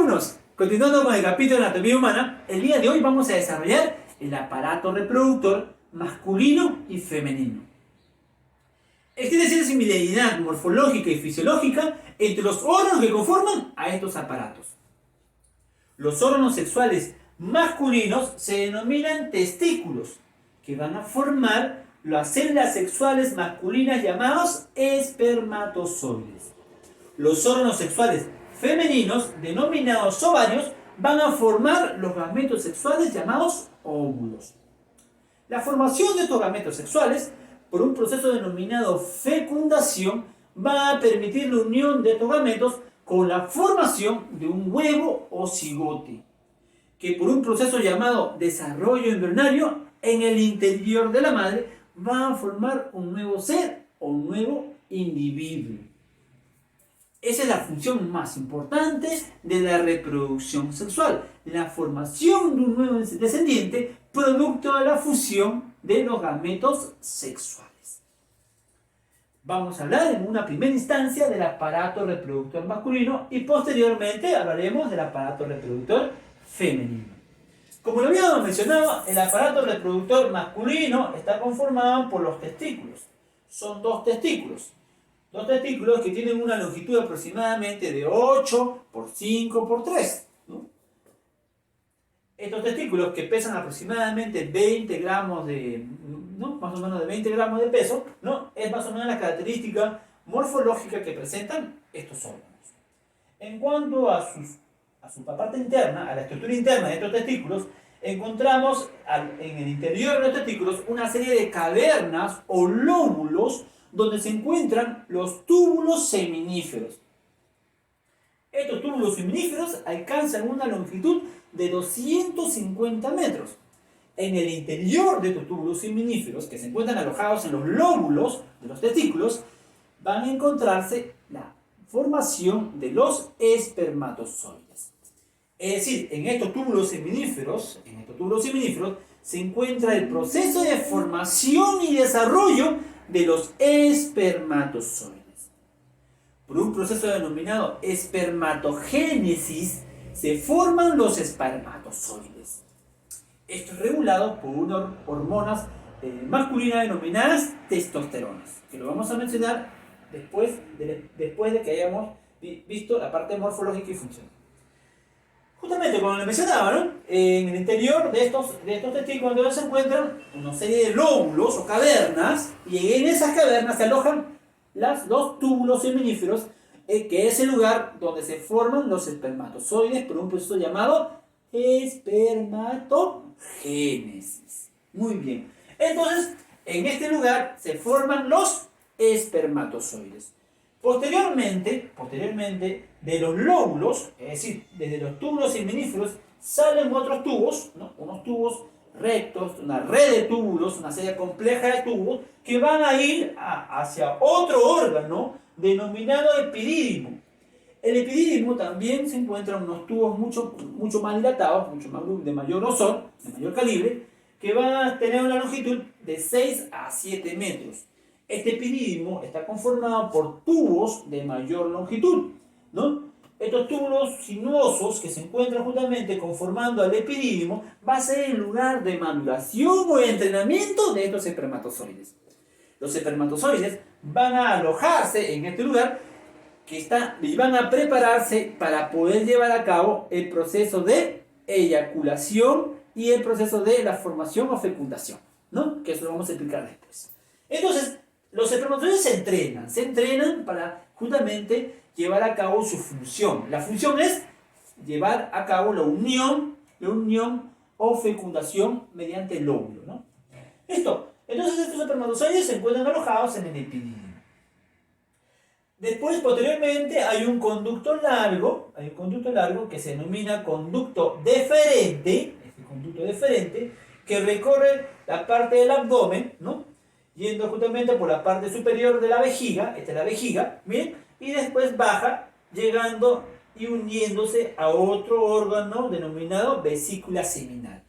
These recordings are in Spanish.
alumnos, continuando con el capítulo de anatomía humana, el día de hoy vamos a desarrollar el aparato reproductor masculino y femenino. Existe cierta similaridad morfológica y fisiológica entre los órganos que conforman a estos aparatos. Los órganos sexuales masculinos se denominan testículos, que van a formar las células sexuales masculinas llamadas espermatozoides. Los órganos sexuales femeninos, denominados ovarios, van a formar los gametos sexuales llamados óvulos. La formación de estos gametos sexuales, por un proceso denominado fecundación, va a permitir la unión de estos gametos con la formación de un huevo o cigote, que por un proceso llamado desarrollo embrionario, en el interior de la madre, va a formar un nuevo ser o un nuevo individuo. Esa es la función más importante de la reproducción sexual, la formación de un nuevo descendiente producto de la fusión de los gametos sexuales. Vamos a hablar en una primera instancia del aparato reproductor masculino y posteriormente hablaremos del aparato reproductor femenino. Como lo habíamos mencionado, el aparato reproductor masculino está conformado por los testículos. Son dos testículos. Dos testículos que tienen una longitud aproximadamente de 8 por 5 por 3. ¿No? Estos testículos, que pesan aproximadamente 20 gramos más o menos de 20 gramos de peso, ¿no? Es más o menos la característica morfológica que presentan estos órganos. En cuanto a su parte interna, a la estructura interna de estos testículos, encontramos en el interior de los testículos una serie de cavernas o lóbulos donde se encuentran los túbulos seminíferos. Estos túbulos seminíferos alcanzan una longitud de 250 metros. En el interior de estos túbulos seminíferos, que se encuentran alojados en los lóbulos de los testículos, van a encontrarse la formación de los espermatozoides. Es decir, en estos túbulos seminíferos se encuentra el proceso de formación y desarrollo de los espermatozoides. Por un proceso denominado espermatogénesis se forman los espermatozoides. Esto es regulado por unas hormonas masculinas denominadas testosteronas, que lo vamos a mencionar después de que hayamos visto la parte morfológica y funcional. Justamente como lo mencionaba, ¿no? En el interior de estos testículos se encuentran una serie de lóbulos o cavernas, y en esas cavernas se alojan los túbulos seminíferos, que es el lugar donde se forman los espermatozoides por un proceso llamado espermatogénesis. Muy bien. Entonces, en este lugar se forman los espermatozoides. Posteriormente, de los lóbulos, es decir, desde los túbulos seminíferos, salen otros tubos, ¿no? Unos tubos rectos, una red de túbulos, una serie compleja de tubos, que van a ir hacia otro órgano denominado epidídimo. El epidídimo también se encuentran unos tubos mucho más dilatados, de mayor grosor, de mayor calibre, que van a tener una longitud de 6 a 7 metros. Este epidídimo está conformado por tubos de mayor longitud, ¿no? Estos túbulos sinuosos que se encuentran justamente conformando al epidídimo va a ser el lugar de maduración o entrenamiento de estos espermatozoides. Los espermatozoides van a alojarse en este lugar y van a prepararse para poder llevar a cabo el proceso de eyaculación y el proceso de la formación o fecundación, ¿no? Que eso lo vamos a explicar después. Entonces, los espermatozoides se entrenan para justamente llevar a cabo su función. La función es llevar a cabo la unión o fecundación mediante el óvulo, ¿no? Listo. Entonces estos espermatozoides se encuentran alojados en el epidídimo. Después, posteriormente, hay un conducto largo que se denomina conducto deferente, que recorre la parte del abdomen, ¿no? Yendo justamente por la parte superior de la vejiga, esta es la vejiga, ¿bien? Y después baja, llegando y uniéndose a otro órgano denominado vesícula seminal.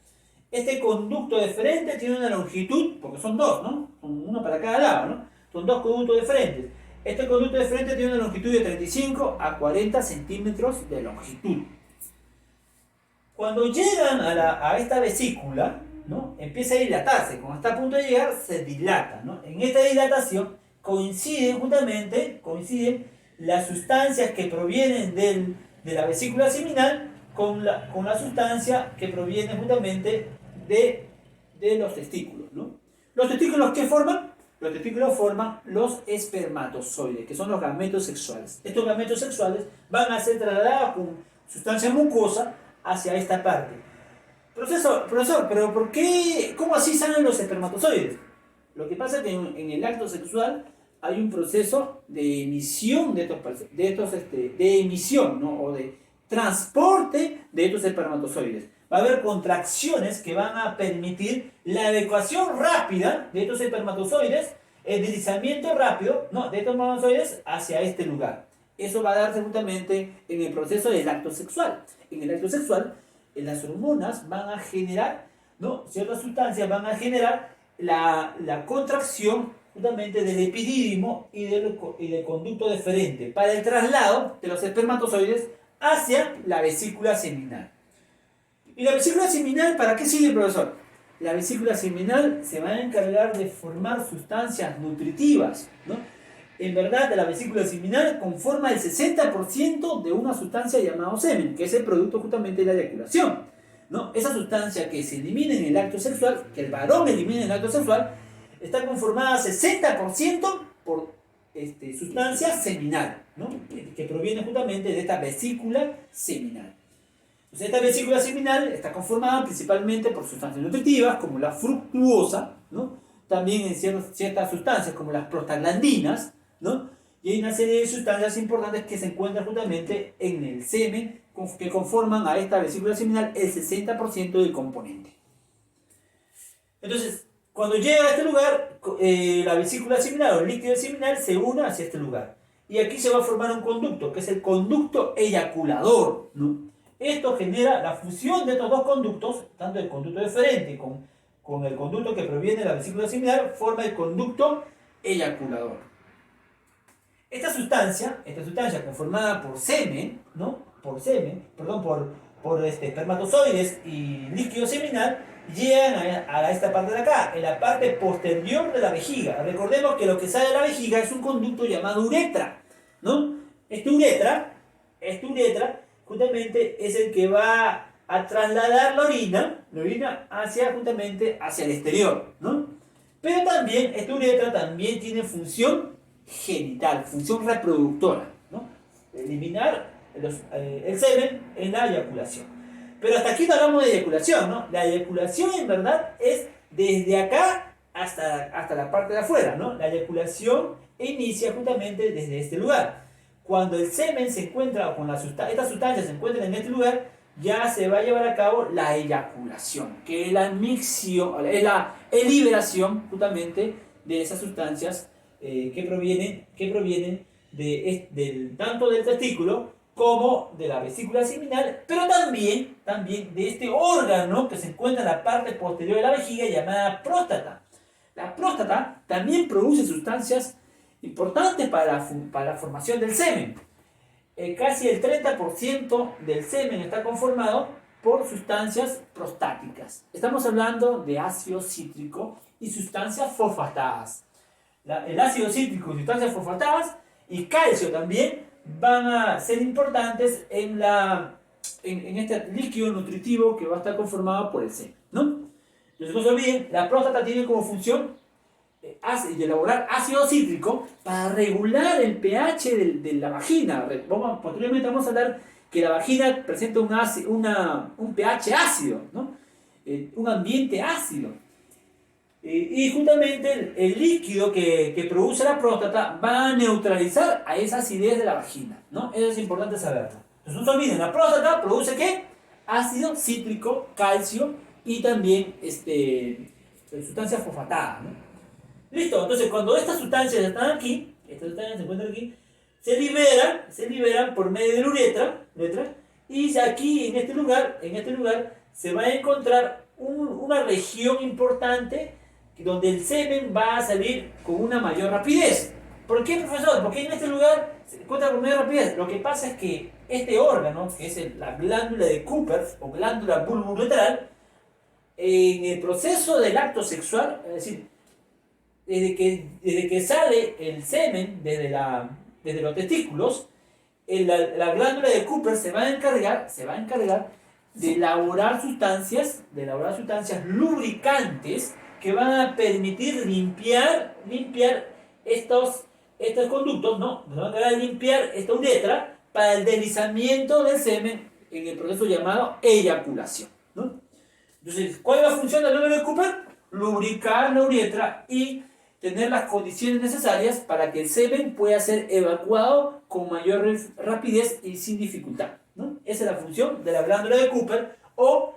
Este conducto deferente tiene una longitud, porque son dos, ¿no? Uno para cada lado, ¿no? Son dos conductos deferentes. Este conducto deferente tiene una longitud de 35 a 40 centímetros de longitud. Cuando llegan a esta vesícula, ¿no? Empieza a dilatarse. Cuando está a punto de llegar, se dilata, ¿no? En esta dilatación coinciden las sustancias que provienen de la vesícula seminal con la sustancia que proviene justamente de los testículos, ¿no? ¿Los testículos qué forman? Los testículos forman los espermatozoides, que son los gametos sexuales. Estos gametos sexuales van a ser trasladados con sustancia mucosa hacia esta parte. Profesor, ¿pero por qué? ¿Cómo así salen los espermatozoides? Lo que pasa es que en el acto sexual hay un proceso de emisión de emisión, ¿no? O de transporte de estos espermatozoides. Va a haber contracciones que van a permitir la evacuación rápida de estos espermatozoides, el deslizamiento rápido, ¿no? De estos espermatozoides hacia este lugar. Eso va a darse justamente en el proceso del acto sexual. En el acto sexual, las hormonas van a generar, ¿no? Ciertas sustancias van a generar la contracción justamente del epidídimo y del conducto deferente para el traslado de los espermatozoides hacia la vesícula seminal. ¿Y la vesícula seminal para qué sirve, profesor? La vesícula seminal se va a encargar de formar sustancias nutritivas, ¿no? En verdad, la vesícula seminal conforma el 60% de una sustancia llamada semen, que es el producto justamente de la eyaculación, ¿no? Esa sustancia que se elimina en el acto sexual, que el varón elimina en el acto sexual, está conformada 60% por sustancia seminal, ¿no? Que proviene justamente de esta vesícula seminal. Entonces, esta vesícula seminal está conformada principalmente por sustancias nutritivas como la fructuosa, ¿no? También en ciertas sustancias como las prostaglandinas, ¿no? Y hay una serie de sustancias importantes que se encuentran justamente en el semen que conforman a esta vesícula seminal el 60% del componente. Entonces, cuando llega a este lugar, la vesícula seminal o el líquido seminal se une hacia este lugar. Y aquí se va a formar un conducto, que es el conducto eyaculador, ¿no? Esto genera la fusión de estos dos conductos, tanto el conducto deferente con el conducto que proviene de la vesícula seminal, forma el conducto eyaculador. Esta sustancia conformada por semen, ¿no? Por espermatozoides y líquido seminal, llegan a esta parte de acá, en la parte posterior de la vejiga. Recordemos que lo que sale de la vejiga es un conducto llamado uretra, ¿no? Esta uretra justamente es el que va a trasladar la orina justamente hacia el exterior, ¿no? Pero también, esta uretra también tiene función genital, función reproductora, ¿no? Eliminar el semen en la eyaculación. Pero hasta aquí no hablamos de eyaculación, ¿no? La eyaculación en verdad es desde acá hasta la parte de afuera, ¿no? La eyaculación inicia justamente desde este lugar. Cuando el semen se encuentra, o estas sustancias se encuentran en este lugar, ya se va a llevar a cabo la eyaculación, que es la micción, es la liberación justamente de esas sustancias que provienen tanto del testículo como de la vesícula seminal, pero también de este órgano que se encuentra en la parte posterior de la vejiga llamada próstata. La próstata también produce sustancias importantes para la formación del semen. Casi el 30% del semen está conformado por sustancias prostáticas. Estamos hablando de ácido cítrico y sustancias fosfatadas. El ácido cítrico y sustancias fosfatadas y calcio también van a ser importantes en este líquido nutritivo que va a estar conformado por el semen, ¿no? Entonces no se olviden, la próstata tiene como función elaborar ácido cítrico para regular el pH de la vagina. Posteriormente vamos a hablar que la vagina presenta un pH ácido, ¿no? Un ambiente ácido. Y justamente el líquido que produce la próstata va a neutralizar a esa acidez de la vagina, ¿no? Eso es importante saberlo. Entonces no se olviden, la próstata produce ¿qué? Ácido cítrico, calcio y también sustancias fosfatadas, ¿no? Listo, entonces cuando estas sustancias están aquí, se encuentran aquí, se liberan por medio de la uretra, y aquí en este lugar se va a encontrar una región importante donde el semen va a salir con una mayor rapidez. ¿Por qué, profesor? Porque en este lugar se encuentra con mayor rapidez. Lo que pasa es que este órgano, que es la glándula de Cooper o glándula bulbouretral, en el proceso del acto sexual, es decir, desde que sale el semen desde los testículos, la glándula de Cooper se va a encargar de elaborar sustancias lubricantes que van a permitir limpiar estos conductos, ¿no? Nos van a encargar de limpiar esta uretra para el deslizamiento del semen en el proceso llamado eyaculación, ¿no? Entonces, ¿cuál es la función del glándula de Cooper? Lubricar la uretra y tener las condiciones necesarias para que el semen pueda ser evacuado con mayor rapidez y sin dificultad, ¿no? Esa es la función de la glándula de Cooper, o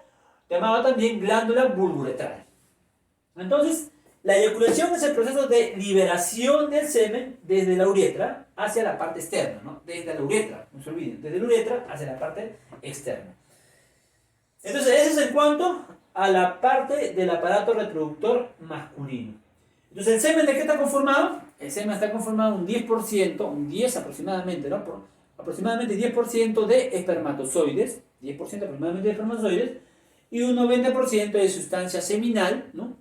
llamada también glándula bulbouretral. Entonces, la eyaculación es el proceso de liberación del semen desde la uretra hacia la parte externa, ¿no? Desde la uretra, no se olviden, desde la uretra hacia la parte externa. Entonces, eso es en cuanto a la parte del aparato reproductor masculino. Entonces, ¿el semen de qué está conformado? El semen está conformado un 10%, un 10 aproximadamente, ¿no? Aproximadamente 10% de espermatozoides, 10% aproximadamente de espermatozoides, y un 90% de sustancia seminal, ¿no?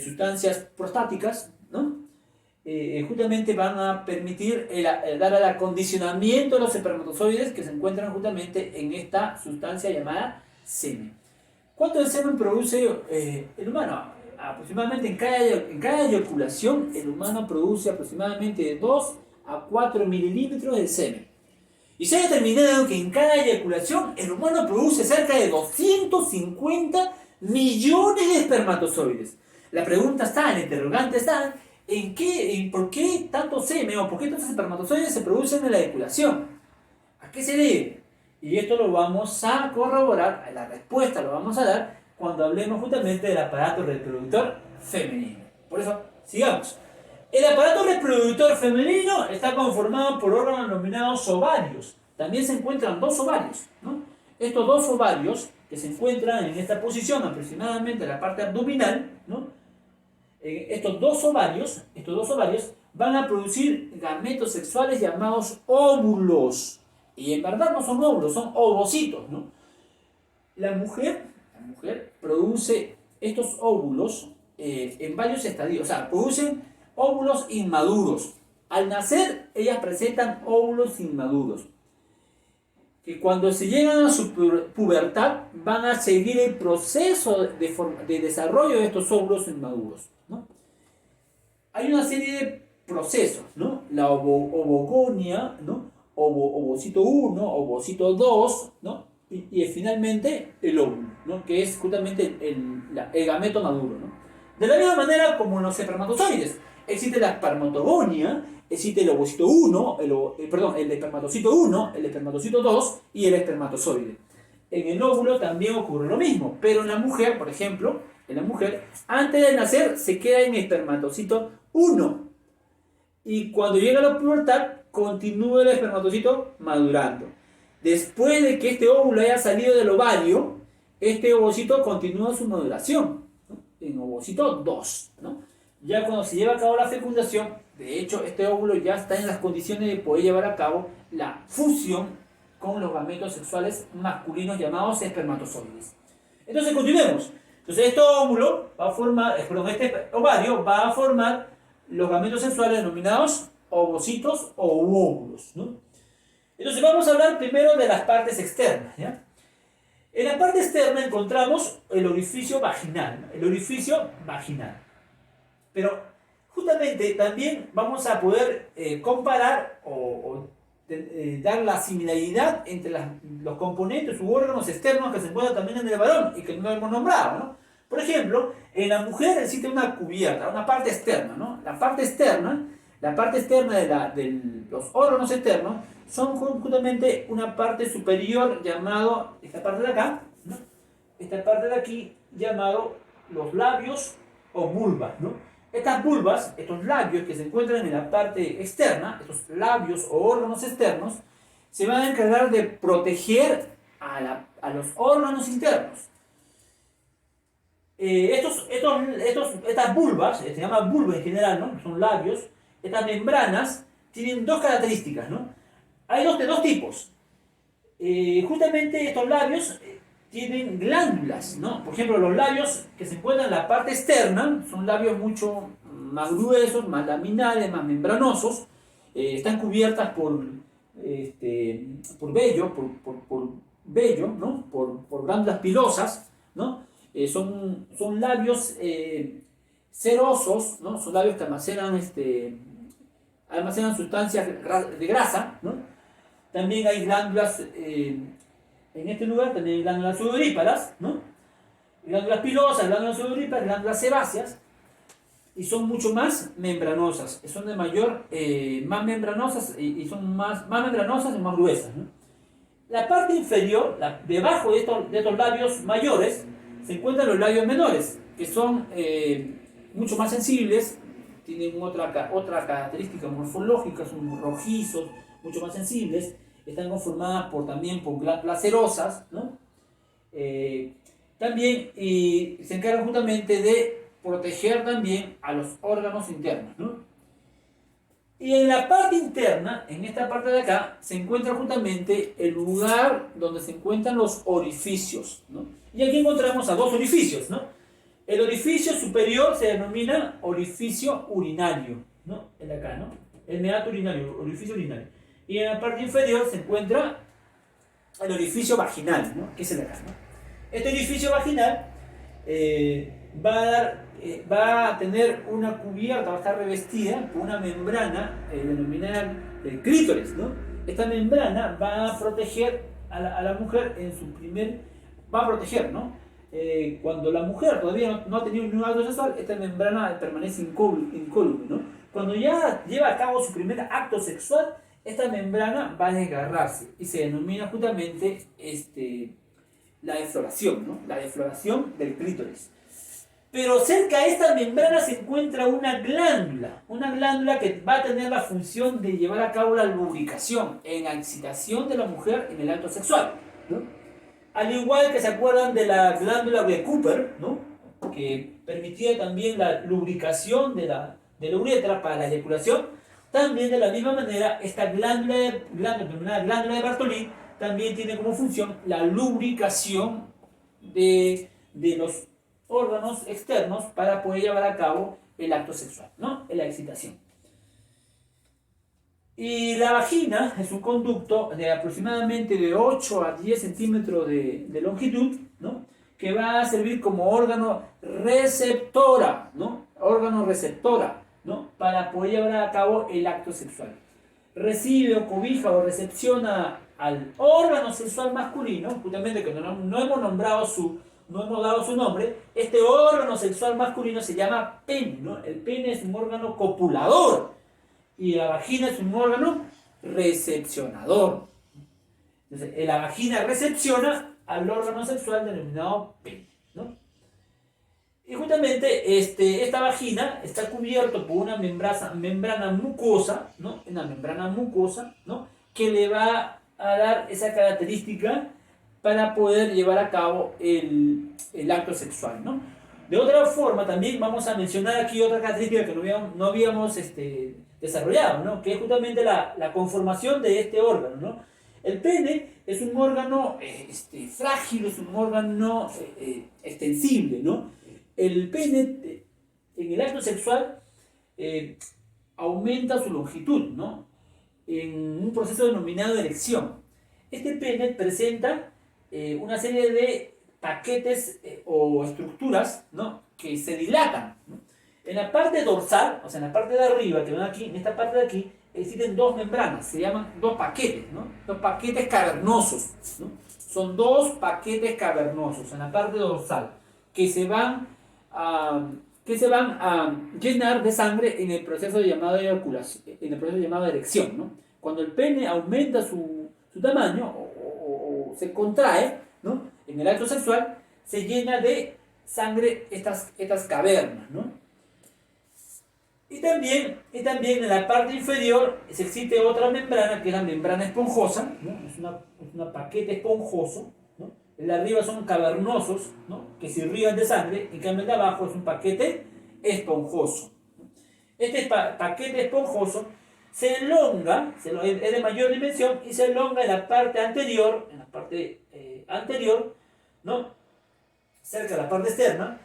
Sustancias prostáticas, ¿no? Justamente van a permitir dar el acondicionamiento de los espermatozoides que se encuentran justamente en esta sustancia llamada semen. ¿Cuánto de semen produce el humano? Aproximadamente en cada eyaculación el humano produce aproximadamente de 2 a 4 mililitros de semen. Y se ha determinado que en cada eyaculación el humano produce cerca de 250 millones de espermatozoides. La pregunta está, el interrogante está, ¿por qué tanto semen o por qué tantos espermatozoides se producen en la eyaculación? ¿A qué se debe? Y esto lo vamos a corroborar, la respuesta lo vamos a dar cuando hablemos justamente del aparato reproductor femenino. Por eso, sigamos. El aparato reproductor femenino está conformado por órganos denominados ovarios. También se encuentran dos ovarios, ¿no? Estos dos ovarios, que se encuentran en esta posición aproximadamente en la parte abdominal, ¿no? Estos dos ovarios van a producir gametos sexuales llamados óvulos. Y en verdad no son óvulos, son ovocitos, ¿no? La mujer produce estos óvulos en varios estadios, o sea, producen óvulos inmaduros. Al nacer, ellas presentan óvulos inmaduros, que cuando se llegan a su pubertad van a seguir el proceso de desarrollo de estos óvulos inmaduros, ¿no? Hay una serie de procesos, ¿no? La ovogonia, ¿no? Ovocito 1, ovocito 2, ¿no? Y finalmente el óvulo, ¿no? Que es justamente el gameto maduro, ¿no? De la misma manera como en los espermatozoides, existe la espermatogonia, existe el ovocito 1, el espermatocito 1, el espermatocito 2 y el espermatozoide. En el óvulo también ocurre lo mismo, pero en la mujer, por ejemplo, antes de nacer se queda en espermatocito 1 y cuando llega a la pubertad continúa el espermatocito madurando. Después de que este óvulo haya salido del ovario, este ovocito continúa su maduración, ¿no? En ovocito 2, ¿no? Ya cuando se lleva a cabo la fecundación, de hecho este óvulo ya está en las condiciones de poder llevar a cabo la fusión con los gametos sexuales masculinos llamados espermatozoides. Entonces continuemos. Entonces este ovario va a formar los gametos sexuales denominados ovocitos o óvulos, ¿no? Entonces vamos a hablar primero de las partes externas, ¿ya? En la parte externa encontramos el orificio vaginal, Pero justamente también vamos a poder comparar o dar la similaridad entre los componentes u órganos externos que se encuentran también en el varón y que no hemos nombrado, ¿no? Por ejemplo, en la mujer existe una cubierta, una parte externa, ¿no? La parte externa de los órganos externos son justamente una parte superior llamado, esta parte de acá, ¿no? Esta parte de aquí llamado los labios o vulvas, ¿no? Estas vulvas, estos labios que se encuentran en la parte externa, estos labios o órganos externos, se van a encargar de proteger a los órganos internos. Estas vulvas, se llama vulva en general, ¿no? Son labios. Estas membranas tienen dos características, ¿no? Hay de dos tipos. Justamente estos labios tienen glándulas, ¿no? Por ejemplo, los labios que se encuentran en la parte externa son labios mucho más gruesos, más laminares, más membranosos, están cubiertas por vello, por vello, ¿no? Por glándulas pilosas, ¿no? Son labios serosos, ¿no? Son labios que almacenan sustancias de grasa, ¿no? También hay glándulas, en este lugar también hay glándulas sudoríparas, ¿no? Glándulas pilosas, glándulas sudoríparas, glándulas sebáceas, y son mucho más membranosas, son más membranosas y son más membranosas y más gruesas, ¿no? La parte inferior, debajo de estos labios mayores, se encuentran los labios menores, que son mucho más sensibles, tienen otra característica morfológica, son rojizos, mucho más sensibles, están conformadas también por glándulas serosas, ¿no? También se encargan justamente de proteger también a los órganos internos, ¿no? Y en la parte interna, en esta parte de acá, se encuentra justamente el lugar donde se encuentran los orificios, ¿no? Y aquí encontramos a dos orificios, ¿no? El orificio superior se denomina orificio urinario, ¿no? El de acá, ¿no? El meato urinario, orificio urinario. Y en la parte inferior se encuentra el orificio vaginal, ¿no? Que es el de acá, ¿no? Este orificio vaginal va a tener una cubierta, va a estar revestida por una membrana denominada clítoris, ¿no? Esta membrana va a proteger a la mujer va a proteger, ¿no? Cuando la mujer todavía no ha tenido un acto sexual, esta membrana permanece incólume, ¿no? Cuando ya lleva a cabo su primer acto sexual, esta membrana va a desgarrarse y se denomina justamente la defloración, ¿no? La defloración del clítoris. Pero cerca de esta membrana se encuentra una glándula que va a tener la función de llevar a cabo la lubricación en la excitación de la mujer en el acto sexual, ¿no? Al igual que se acuerdan de la glándula de Cooper, ¿no? Que permitía también la lubricación de la uretra para la eyaculación, también de la misma manera esta glándula de Bartolí también tiene como función la lubricación de los órganos externos para poder llevar a cabo el acto sexual, ¿no? La excitación. Y la vagina es un conducto de aproximadamente de 8 a 10 centímetros de longitud, ¿no? Que va a servir como órgano receptora, ¿no? Órgano receptora, ¿no? Para poder llevar a cabo el acto sexual. Recibe o cobija o recepciona al órgano sexual masculino, justamente que no hemos dado su nombre. Este órgano sexual masculino se llama pene, ¿no? El pene es un órgano copulador y la vagina es un órgano recepcionador. Entonces, la vagina recepciona al órgano sexual denominado pene, ¿no? Y justamente esta vagina está cubierta por una membrana mucosa, ¿no? Una membrana mucosa, ¿no? Que le va a dar esa característica para poder llevar a cabo el acto sexual, ¿no? De otra forma, también vamos a mencionar aquí otra característica que no habíamos desarrollado, ¿no? Que es justamente la conformación de este órgano, ¿no? El pene es un órgano frágil, es un órgano extensible, ¿no? El pene en el acto sexual aumenta su longitud, ¿no? En un proceso denominado erección. Este pene presenta una serie de paquetes o estructuras, ¿no? Que se dilatan, ¿no? En la parte dorsal, o sea, en la parte de arriba, que ven aquí, en esta parte de aquí, existen dos membranas, se llaman dos paquetes, ¿no? Dos paquetes cavernosos, ¿no? Son dos paquetes cavernosos en la parte dorsal que se van a llenar de sangre en el proceso llamado eyaculación, en el proceso llamado erección, ¿no? Cuando el pene aumenta su tamaño o se contrae, ¿no? En el acto sexual se llena de sangre estas cavernas, ¿no? Y también en la parte inferior existe otra membrana que es la membrana esponjosa, ¿no? Es una paquete esponjoso, ¿no? El de arriba son cavernosos, ¿no? Que se irrigan de sangre, en cambio el de abajo es un paquete esponjoso. Este paquete esponjoso se elonga, es de mayor dimensión y se elonga en la parte anterior, anterior, ¿no? Cerca de la parte externa,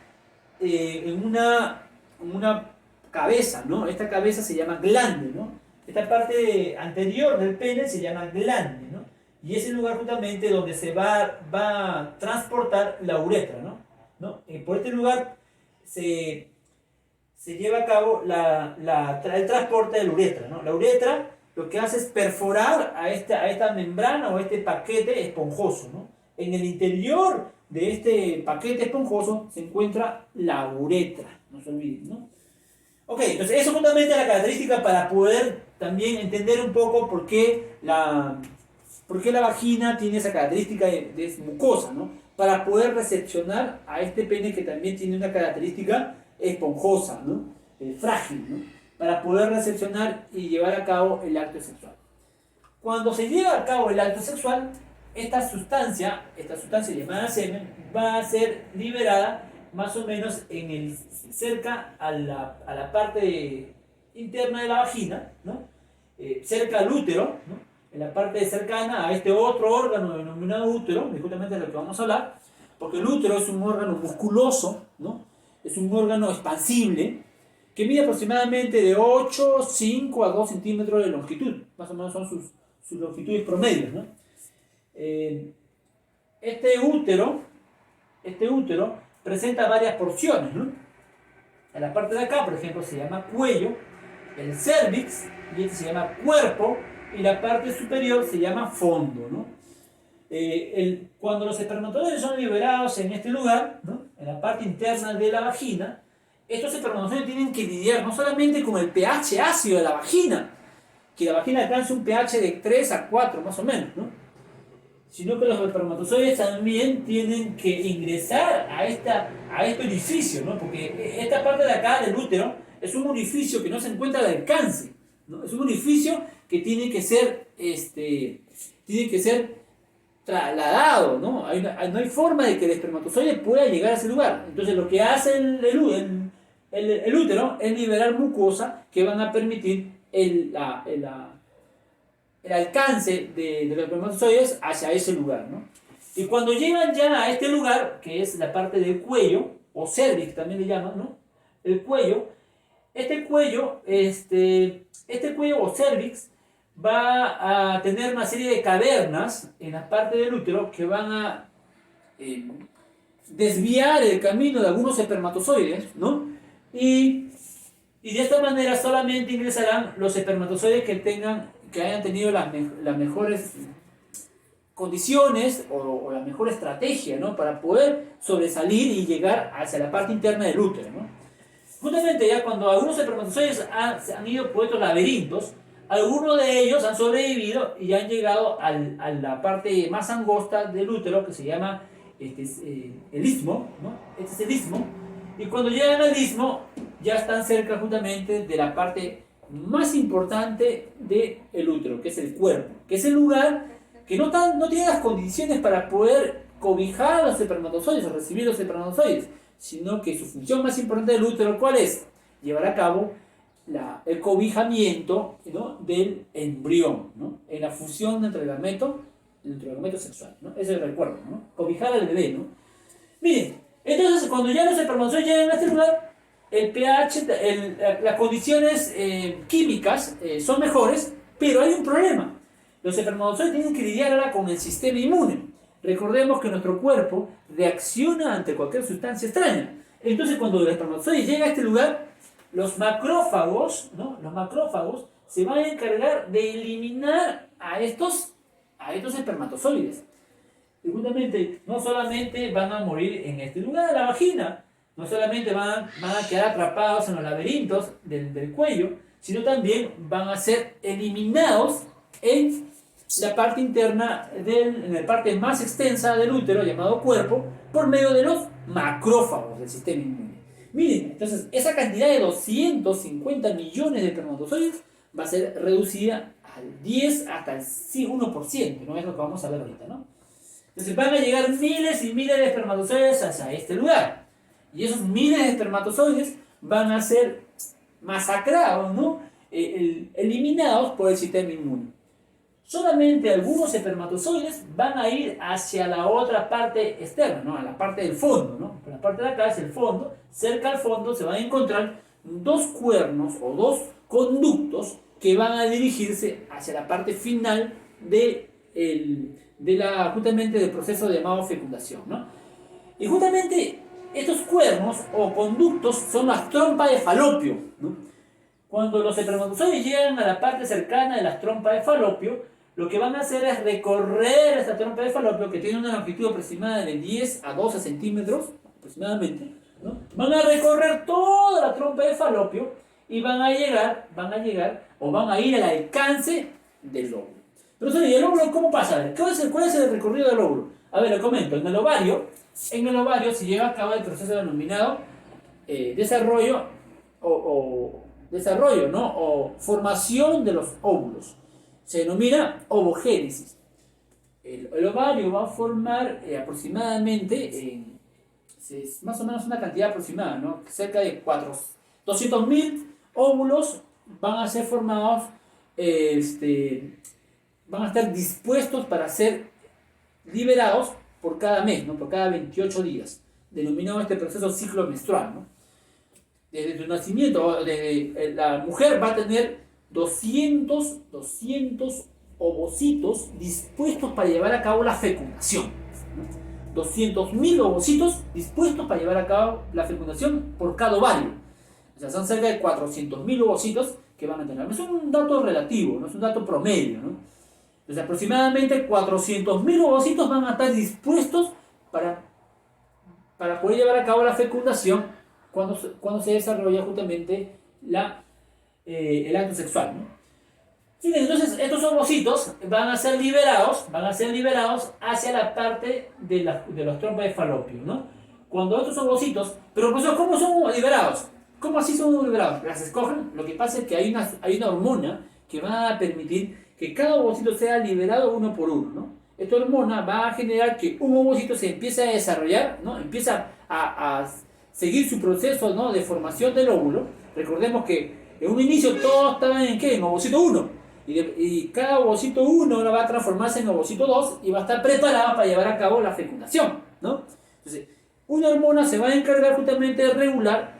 en una cabeza, ¿no? Esta cabeza se llama glande, ¿no? Esta parte anterior del pene se llama glande, ¿no? Y es el lugar justamente donde se va a transportar la uretra, ¿no? ¿No? Por este lugar se lleva a cabo el transporte de la uretra, ¿no? La uretra lo que hace es perforar a esta membrana o a este paquete esponjoso, ¿no? En el interior de este paquete esponjoso se encuentra la uretra, no se olviden, ¿no? Ok, entonces eso es justamente la característica para poder también entender un poco por qué la vagina tiene esa característica de mucosa, ¿no? Para poder recepcionar a este pene que también tiene una característica esponjosa, ¿no? Frágil, ¿no? Para poder recepcionar y llevar a cabo el acto sexual. Cuando se lleva a cabo el acto sexual, esta sustancia llamada semen va a ser liberada más o menos cerca a la parte interna de la vagina, ¿no? Cerca al útero, ¿no? En la parte cercana a este otro órgano denominado útero, que justamente es de lo que vamos a hablar, porque el útero es un órgano musculoso, ¿no? Es un órgano expansible que mide aproximadamente de 5 a 2 centímetros de longitud, más o menos son sus longitudes promedios, ¿no? Este útero presenta varias porciones, ¿no? En la parte de acá, por ejemplo, se llama cuello, el cervix, y este se llama cuerpo, y la parte superior se llama fondo, ¿no? Cuando los espermatozoides son liberados en este lugar, ¿no? En la parte interna de la vagina, estos espermatozoides tienen que lidiar no solamente con el pH ácido de la vagina, que la vagina alcanza un pH de 3 a 4 más o menos, ¿no? Sino que los espermatozoides también tienen que ingresar a este orificio, ¿no? Porque esta parte de acá del útero es un orificio que no se encuentra al alcance, ¿no? Es un orificio que tiene que ser trasladado, ¿no? No hay forma de que el espermatozoide pueda llegar a ese lugar. Entonces lo que hace el útero es liberar mucosa que van a permitir el alcance de los espermatozoides hacia ese lugar, ¿no? Y cuando llegan ya a este lugar, que es la parte del cuello, o cervix también le llaman, ¿no? El cuello, este cuello o cervix va a tener una serie de cavernas en la parte del útero que van a desviar el camino de algunos espermatozoides, ¿no? Y de esta manera solamente ingresarán los espermatozoides que hayan tenido las mejores condiciones o la mejor estrategia, ¿no? Para poder sobresalir y llegar hacia la parte interna del útero, ¿no? Justamente ya cuando algunos espermatozoides han ido por estos laberintos, algunos de ellos han sobrevivido y han llegado a la parte más angosta del útero, que se llama el istmo, ¿no? Este es el istmo. Y cuando llegan al istmo, ya están cerca justamente de la parte más importante del útero, que es el cuerpo, que es el lugar que no tiene las condiciones para poder cobijar a los espermatozoides o recibir los espermatozoides, sino que su función más importante del útero, ¿cuál es? Llevar a cabo el cobijamiento, ¿no? Del embrión, ¿no? En la fusión entre el gameto sexual, ¿no? Ese es el recuerdo, ¿no? Cobijar al bebé, ¿no? Miren, entonces cuando ya los espermatozoides llegan a este lugar, el pH, las condiciones químicas son mejores, pero hay un problema. Los espermatozoides tienen que lidiar ahora con el sistema inmune. Recordemos que nuestro cuerpo reacciona ante cualquier sustancia extraña. Entonces cuando el espermatozoide llega a este lugar, los macrófagos, ¿no? Los macrófagos se van a encargar de eliminar a estos espermatozoides. Y justamente no solamente van a morir en este lugar de la vagina, no solamente van a quedar atrapados en los laberintos del cuello, sino también van a ser eliminados en la parte interna, en la parte más extensa del útero, llamado cuerpo, por medio de los macrófagos del sistema inmune. Miren, entonces esa cantidad de 250 millones de espermatozoides va a ser reducida al 10 hasta el 1%, no es lo que vamos a ver ahorita, ¿no? Entonces van a llegar miles y miles de espermatozoides hacia este lugar. Y esos miles de espermatozoides van a ser masacrados, ¿no? eliminados por el sistema inmune. Solamente algunos espermatozoides van a ir hacia la otra parte externa, ¿no? A la parte del fondo, ¿no? La parte de acá es el fondo. Cerca al fondo se van a encontrar dos cuernos o dos conductos que van a dirigirse hacia la parte final justamente del proceso llamado fecundación, ¿no? Y justamente estos cuernos o conductos son las trompas de falopio, ¿no? Cuando los espermatozoides llegan a la parte cercana de las trompas de falopio, lo que van a hacer es recorrer esta trompa de falopio, que tiene una longitud aproximada de 10 a 12 centímetros aproximadamente, ¿no? Van a recorrer toda la trompa de falopio y van a ir al alcance del óvulo. Pero ¿y el óvulo cómo pasa? ¿Cuál es el recorrido del óvulo? A ver, lo comento. En el ovario se lleva a cabo el proceso denominado desarrollo, ¿no? O formación de los óvulos. Se denomina ovogénesis. El ovario va a formar aproximadamente, es más o menos una cantidad aproximada, ¿no? Cerca de 200.000 óvulos van a ser formados, van a estar dispuestos para ser liberados por cada mes, ¿no? Por cada 28 días, denominado este proceso ciclo menstrual, ¿no? Desde su nacimiento, la mujer va a tener 200 ovocitos dispuestos para llevar a cabo la fecundación, ¿no? 200.000 ovocitos dispuestos para llevar a cabo la fecundación por cada ovario. O sea, son cerca de 400.000 ovocitos que van a tener. No es un dato relativo, no es un dato promedio, ¿no? Entonces, aproximadamente 400.000 ovocitos van a estar dispuestos para poder llevar a cabo la fecundación cuando se desarrolla justamente el acto sexual, ¿no? Sí, entonces estos ovocitos van a ser liberados hacia la parte de los trompas de falopio, ¿no? Cuando estos ovocitos, pero ¿cómo son liberados? ¿Cómo así son liberados? Las escogen. Lo que pasa es que hay una hormona que va a permitir que cada ovocito sea liberado uno por uno, ¿no? Esta hormona va a generar que un ovocito se empiece a desarrollar, ¿no? Empieza a seguir su proceso, ¿no? De formación del óvulo. Recordemos que en un inicio todos estaban ¿en qué? En ovocito 1. Y cada ovocito 1 ahora va a transformarse en ovocito 2 y va a estar preparado para llevar a cabo la fecundación, ¿no? Entonces, una hormona se va a encargar justamente de regular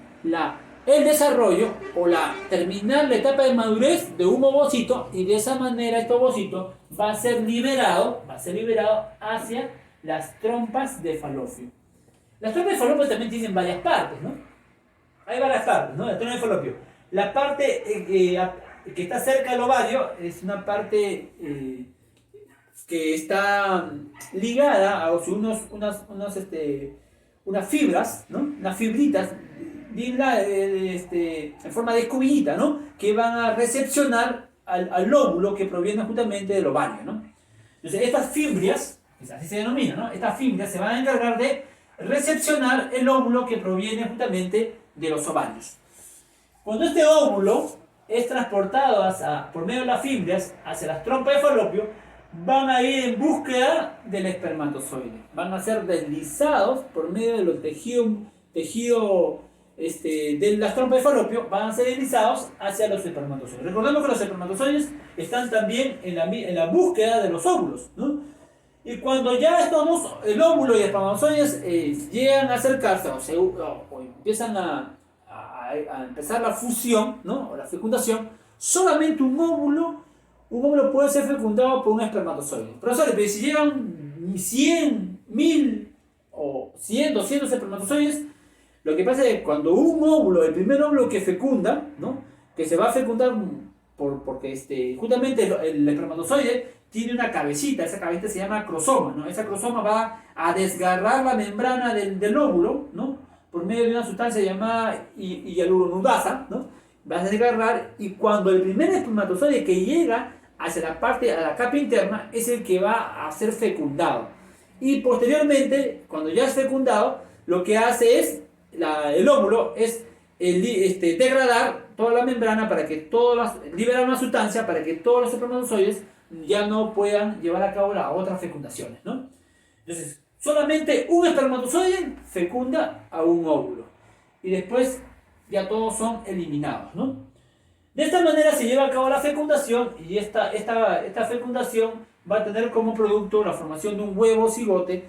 el desarrollo o terminar la etapa de madurez de un ovocito, y de esa manera este ovocito va a ser liberado hacia las trompas de falopio. Las trompas de falopio también tienen varias partes, ¿no? Hay varias partes, ¿no? La trompa de falopio. La parte que está cerca del ovario es una parte que está ligada a unas fibras, ¿no? Unas fibritas bien en forma de escobillita, ¿no? Que van a recepcionar al óvulo que proviene justamente del ovario, ¿no? Entonces estas fibrias, así se denomina, ¿no? Estas fibrias se van a encargar de recepcionar el óvulo que proviene justamente de los ovarios. Cuando este óvulo es transportado por medio de las fibrias hacia las trompas de falopio, van a ir en búsqueda del espermatozoide. Van a ser deslizados por medio de los tejidos de las trompas de falopio, van a ser deslizados hacia los espermatozoides. Recordemos que los espermatozoides están también en la búsqueda de los óvulos, ¿no? Y cuando ya el óvulo y el espermatozoides llegan a acercarse o empiezan a empezar la fusión, ¿no? O la fecundación, solamente un óvulo puede ser fecundado por un espermatozoide. Profesor, pero si llegan 100, 1000 o 100, 200 espermatozoides, lo que pasa es que cuando el primer óvulo que fecunda, ¿no? Que se va a fecundar porque justamente el espermatozoide tiene una cabecita, esa cabecita se llama crosoma, ¿no? Esa crosoma va a desgarrar la membrana del óvulo, ¿no? Por medio de una sustancia llamada hialuronidasa, ¿no? Va a desgarrar, y cuando el primer espermatozoide que llega a la capa interna es el que va a ser fecundado. Y posteriormente, cuando ya es fecundado, lo que hace es, el óvulo es degradar toda la membrana liberar una sustancia para que todos los espermatozoides ya no puedan llevar a cabo las otras fecundaciones, ¿no? Entonces, solamente un espermatozoide fecunda a un óvulo y después ya todos son eliminados, ¿no? De esta manera se lleva a cabo la fecundación y esta fecundación va a tener como producto la formación de un huevo cigote